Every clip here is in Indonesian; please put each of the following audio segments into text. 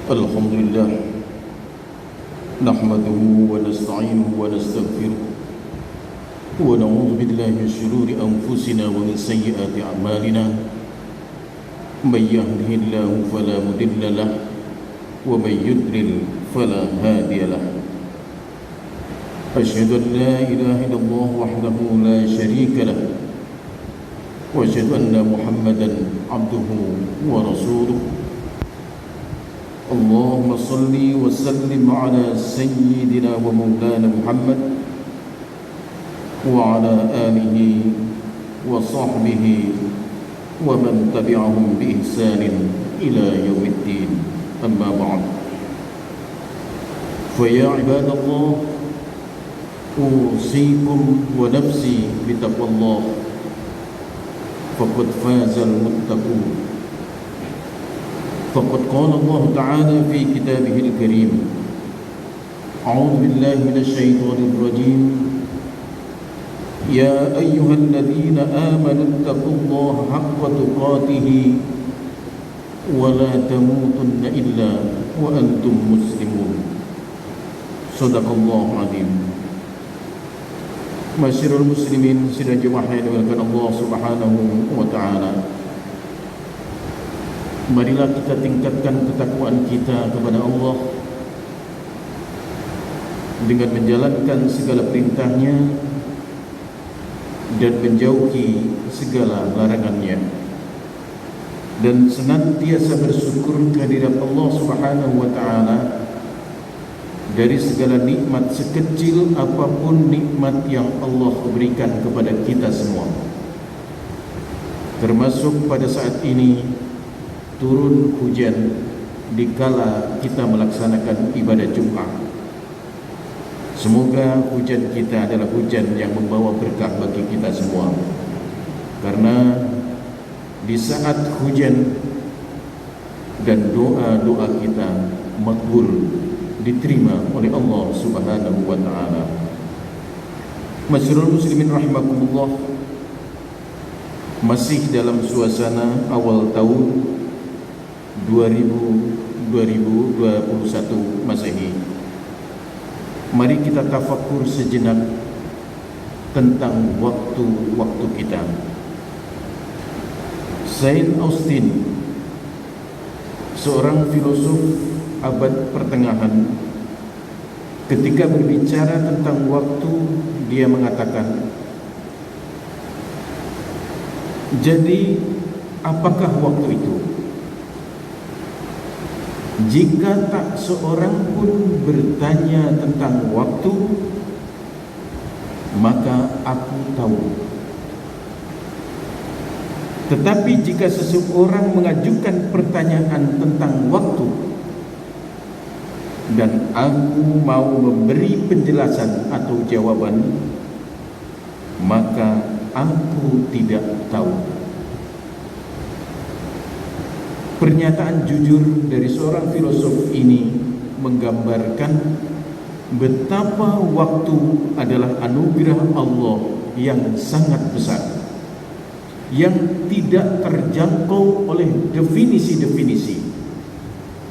الحمد لله نحمده ونستعينه ونستغفره ونعوذ بالله من شرور أنفسنا ومن سيئات أعمالنا من يهده الله فلا مضل له ومن يضلل فلا هادي له أشهد أن لا إله إلا الله وحده لا شريك له وأشهد أن محمدا عبده ورسوله اللهم صل وسلم على سيدنا ومولانا محمد وعلى آله وصحبه ومن تبعهم بإحسان إلى يوم الدين أما بعد فيا عباد الله أوصيكم ونفسي بتقوى الله فقد فاز المتقون فقد قال الله تعالى في كتابه الكريم أعوذ بالله من الشيطان الرجيم يا أيها الذين آمنوا اتقوا الله حق تقاته ولا تموتن إلا وأنتم مسلمون صدق الله العظيم. Masyarul muslimin sidang jemaah yang dimuliakan Allah Subhanahu wa taala. Marilah kita tingkatkan ketakwaan kita kepada Allah dengan menjalankan segala perintahnya dan menjauhi segala larangannya, dan senantiasa bersyukur kehadirat Allah Subhanahu wa taala dari segala nikmat, sekecil apapun nikmat yang Allah berikan kepada kita semua, termasuk pada saat ini turun hujan dikala kita melaksanakan ibadah Jumat. Semoga hujan kita adalah hujan yang membawa berkah bagi kita semua, karena di saat hujan dan doa-doa kita makbul, diterima oleh Allah Subhanahu wa taala. Masyarul muslimin rahimakumullah, masih dalam suasana awal tahun 2021 Masehi. Mari kita tafakkur sejenak tentang waktu-waktu kita. Saint Austin, seorang filosof abad pertengahan, ketika berbicara tentang waktu, dia mengatakan, jadi apakah waktu itu? Jika tak seorang pun bertanya tentang waktu, maka aku tahu. Tetapi jika seseorang mengajukan pertanyaan tentang waktu dan aku mau memberi penjelasan atau jawaban, maka aku tidak tahu. Pernyataan jujur dari seorang filosof ini menggambarkan betapa waktu adalah anugerah Allah yang sangat besar, yang tidak terjangkau oleh definisi-definisi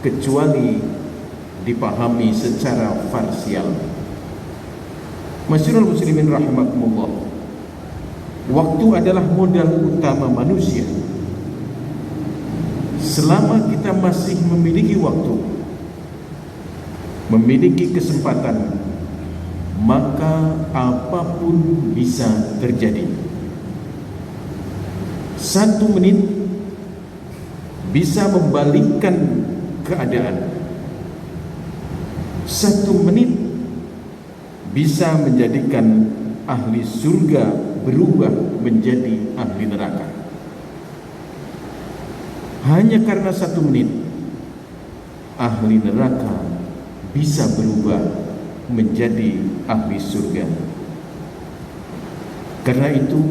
kecuali dipahami secara parsial. Masyarul muslimin rahimakumullah, waktu adalah modal utama manusia. Selama kita masih memiliki waktu, memiliki kesempatan, maka apapun bisa terjadi. 1 menit bisa membalikkan keadaan. 1 menit bisa menjadikan ahli surga berubah menjadi ahli neraka. Hanya karena 1 menit, ahli neraka bisa berubah menjadi ahli surga. Karena itu,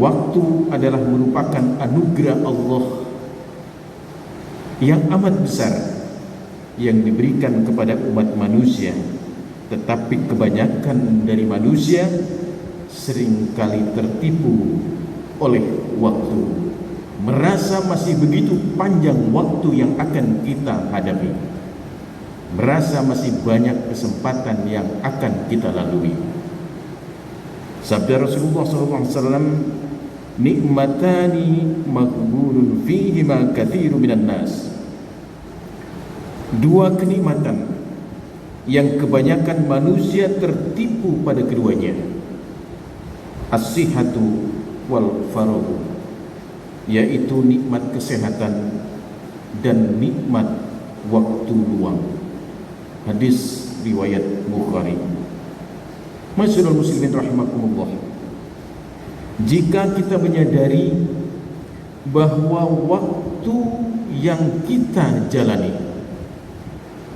waktu adalah merupakan anugerah Allah yang amat besar yang diberikan kepada umat manusia. Tetapi kebanyakan dari manusia seringkali tertipu oleh waktu merasa masih begitu panjang waktu yang akan kita hadapi, merasa masih banyak kesempatan yang akan kita lalui. Sabda Rasulullah SAW, nikmatani maghbunun fihima katsiru minan nas. Dua kenikmatan yang kebanyakan manusia tertipu pada keduanya, as-sihhatu wal faragh, yaitu nikmat kesehatan dan nikmat waktu luang. Hadis riwayat Bukhari. Masyaallah muslimin rahimakumullah, jika kita menyadari bahwa waktu yang kita jalani,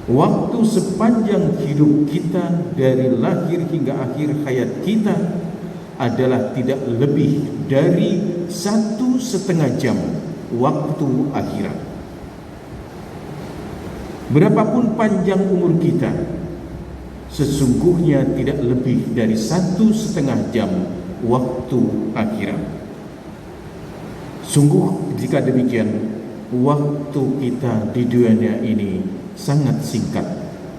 waktu sepanjang hidup kita dari lahir hingga akhir hayat kita adalah tidak lebih dari 1,5 jam waktu akhirat. Berapapun panjang umur kita, sesungguhnya tidak lebih dari 1,5 jam waktu akhirat. Sungguh jika demikian, waktu kita di dunia ini sangat singkat,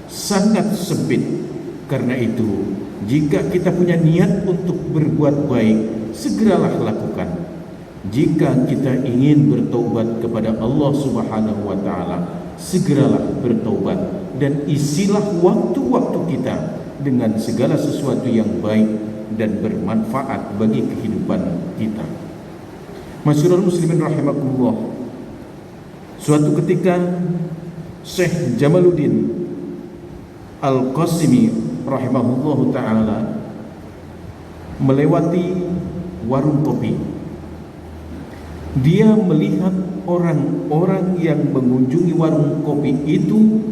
sangat sempit. Karena itu, jika kita punya niat untuk berbuat baik, segeralah lakukan. Jika kita ingin bertaubat kepada Allah Subhanahu wa taala, segeralah bertaubat dan isilah waktu-waktu kita dengan segala sesuatu yang baik dan bermanfaat bagi kehidupan kita. Masyaallah muslimin rahimakumullah, suatu ketika Syekh Jamaluddin Al-Qasimi rahimahullahu ta'ala melewati warung kopi. Dia melihat orang-orang yang mengunjungi warung kopi itu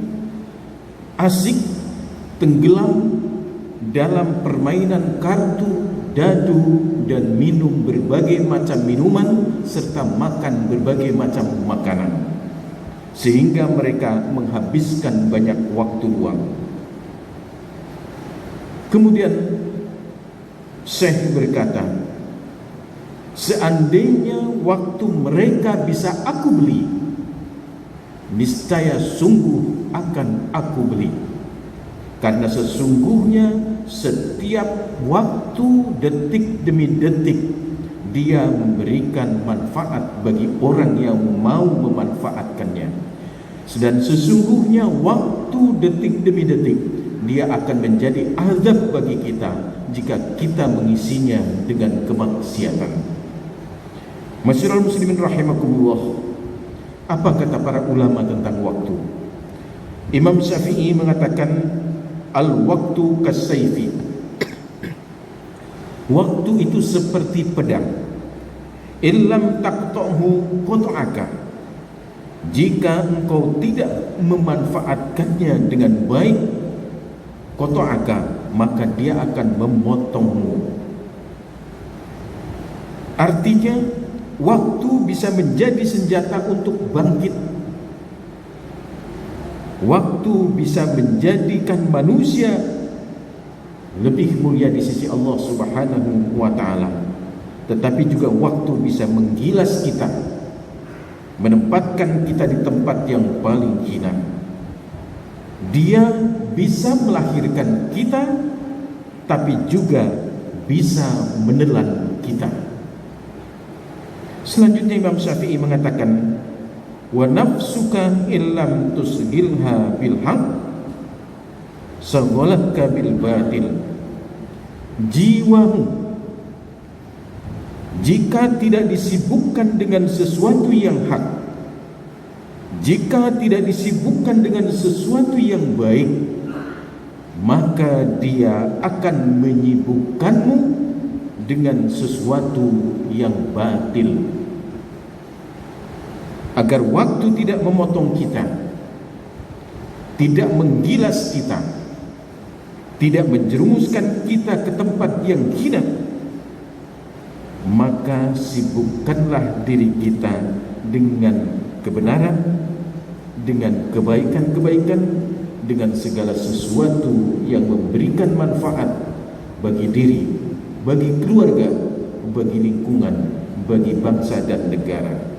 asik tenggelam dalam permainan kartu, dadu, dan minum berbagai macam minuman serta makan berbagai macam makanan, sehingga mereka menghabiskan banyak waktu luang. Kemudian Syekh berkata, seandainya waktu mereka bisa aku beli, niscaya sungguh akan aku beli. Karena sesungguhnya setiap waktu, detik demi detik, dia memberikan manfaat bagi orang yang mau memanfaatkannya. Dan sesungguhnya waktu, detik demi detik, dia akan menjadi azab bagi kita jika kita mengisinya dengan kemaksiatan. Masyaallah muslimin rahimakumullah, apa kata para ulama tentang waktu? Imam Syafi'i mengatakan, al-waktu kasayfi. Waktu itu seperti pedang. Illam taqta'hu qata'aka. Jika engkau tidak memanfaatkannya dengan baik, qata'aka, maka dia akan memotongmu. Artinya, waktu bisa menjadi senjata untuk bangkit. Waktu bisa menjadikan manusia lebih mulia di sisi Allah Subhanahu wa ta'ala. Tetapi juga waktu bisa menggilas kita, menempatkan kita di tempat yang paling hina. Dia bisa melahirkan kita, tapi juga bisa menelan kita. Selanjutnya Imam Syafi'i mengatakan, wa nafsuka illam tusgilha bil haq saghalatka bil batil. Jiwamu jika tidak disibukkan dengan sesuatu yang hak, jika tidak disibukkan dengan sesuatu yang baik, maka dia akan menyibukkanmu dengan sesuatu yang batil. Agar waktu tidak memotong kita, tidak menggilas kita, tidak menjerumuskan kita ke tempat yang hina, maka sibukkanlah diri kita dengan kebenaran, dengan kebaikan-kebaikan, dengan segala sesuatu yang memberikan manfaat bagi diri, bagi keluarga, bagi lingkungan, bagi bangsa dan negara.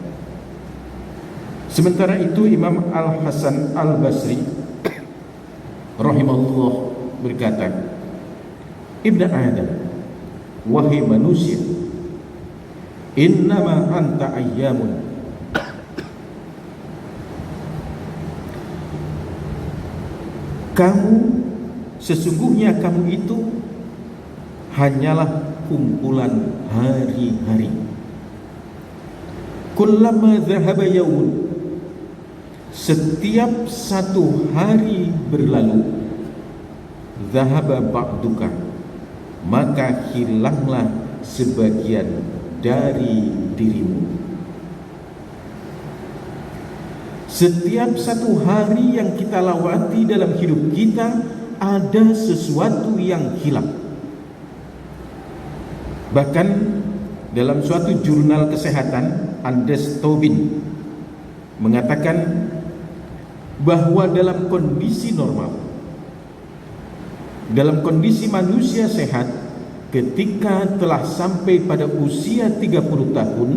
Sementara itu Imam Al-Hasan Al-Basri rahimahullah berkata, Ibn Adam, wahai manusia, innama anta ayyamun, kamu, sesungguhnya kamu itu hanyalah kumpulan hari-hari. Kullama dhahaba yawmun, setiap satu hari berlalu, dhahaba ba'duka, maka hilanglah sebagian dari dirimu. Setiap satu hari yang kita lewati dalam hidup kita, ada sesuatu yang hilang. Bahkan dalam suatu jurnal kesehatan, Andes Tobin mengatakan bahwa dalam kondisi normal, dalam kondisi manusia sehat, ketika telah sampai pada usia 30 tahun,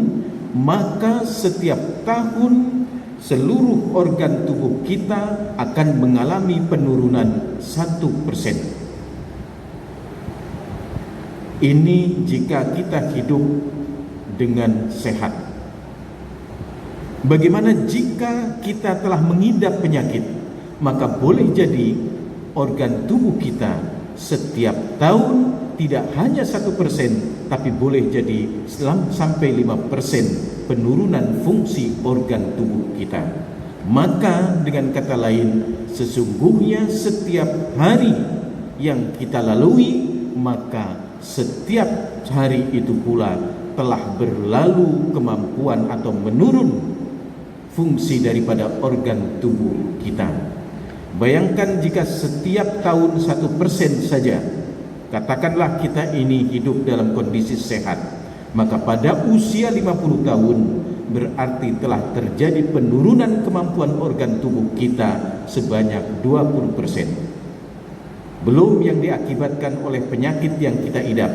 maka setiap tahun seluruh organ tubuh kita akan mengalami penurunan 1%. Ini jika kita hidup dengan sehat. Bagaimana jika kita telah mengidap penyakit? Maka boleh jadi organ tubuh kita setiap tahun tidak hanya 1%, tapi boleh jadi sampai 5% penurunan fungsi organ tubuh kita. Maka dengan kata lain, sesungguhnya setiap hari yang kita lalui, maka setiap hari itu pula telah berlalu kemampuan atau menurun fungsi daripada organ tubuh kita. Bayangkan jika setiap tahun 1% saja, katakanlah kita ini hidup dalam kondisi sehat, maka pada usia 50 tahun berarti telah terjadi penurunan kemampuan organ tubuh kita sebanyak 20%. Belum yang diakibatkan oleh penyakit yang kita idap,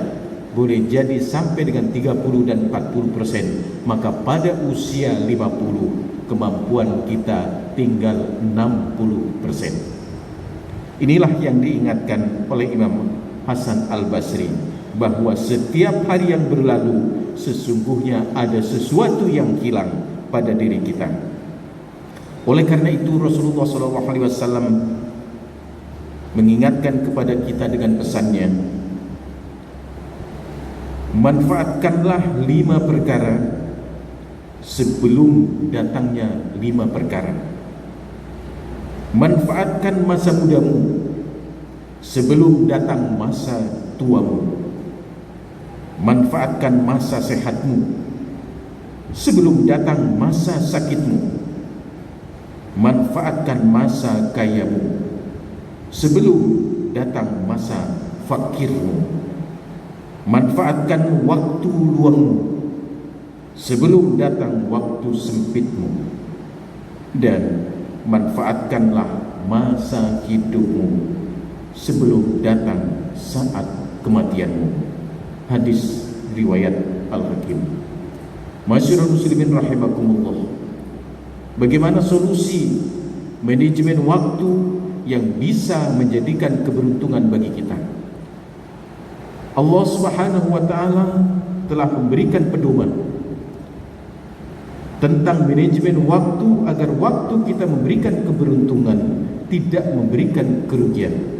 boleh jadi sampai dengan 30 dan 40%. Maka pada usia 50 kemampuan kita tinggal 60%. Inilah yang diingatkan oleh Imam Hasan Al-Basri, bahwa setiap hari yang berlalu sesungguhnya ada sesuatu yang hilang pada diri kita. Oleh karena itu Rasulullah SAW mengingatkan kepada kita dengan pesannya, manfaatkanlah 5 perkara sebelum datangnya 5 perkara. Manfaatkan masa mudamu sebelum datang masa tuamu. Manfaatkan masa sehatmu sebelum datang masa sakitmu. Manfaatkan masa kayamu sebelum datang masa fakirmu. Manfaatkan waktu luangmu sebelum datang waktu sempitmu. Dan manfaatkanlah masa hidupmu sebelum datang saat kematianmu. Hadis riwayat Al-Hakim. Masyarul muslimin rahimakumullah, bagaimana solusi manajemen waktu yang bisa menjadikan keberuntungan bagi kita? Allah Subhanahu wa taala telah memberikan pedoman tentang manajemen waktu agar waktu kita memberikan keberuntungan, tidak memberikan kerugian.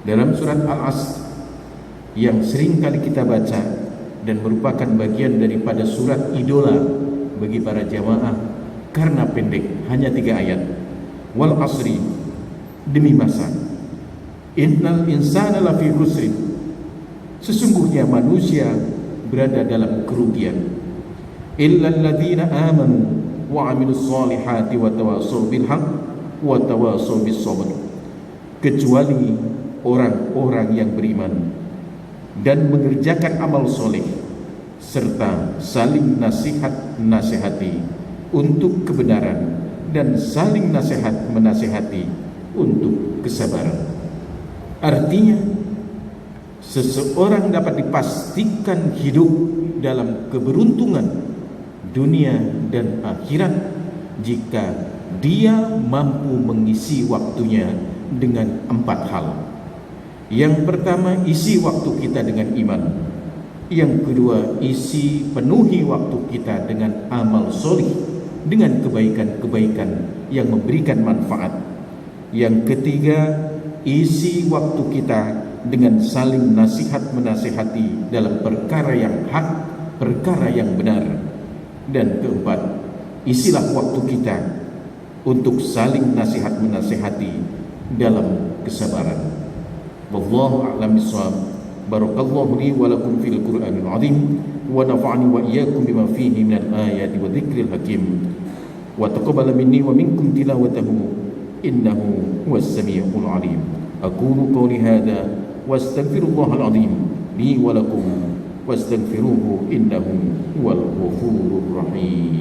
Dalam surat Al-Asr yang sering kali kita baca dan merupakan bagian daripada surat idola bagi para jamaah karena pendek, hanya 3 ayat. Wal asri, demi masa, innal insana lafi khusrin, sesungguhnya manusia berada dalam kerugian. Illal ladzina amanu wa 'amilus solihati wa tawassaw bil haqq wa tawassaw bis sabr, kecuali orang-orang yang beriman dan mengerjakan amal soleh serta saling nasihati untuk kebenaran dan saling menasihati untuk kesabaran. Artinya, seseorang dapat dipastikan hidup dalam keberuntungan dunia dan akhirat jika dia mampu mengisi waktunya dengan 4 hal. Yang pertama, isi waktu kita dengan iman. Yang kedua, penuhi waktu kita dengan amal solih, dengan kebaikan-kebaikan yang memberikan manfaat. Yang ketiga, isi waktu kita dengan saling nasihat menasihati dalam perkara yang hak, perkara yang benar. Dan keempat, isilah waktu kita untuk saling nasihat menasihati dalam kesabaran. Wallahu a'lam bishawab. Barakallahu li wa lakum fil Qur'anil 'azim wa nafa'ani wa iyyakum bima fihi minal ayati wa dzikril hakim. Wa taqabbal minni wa minkum tilawatahu innahu huwas samiul 'alim. Aqulu qawli hadza wa astaghfirullahal 'azim li wa lakum wastaghfiruhu innahu huwal ghafurur rahim.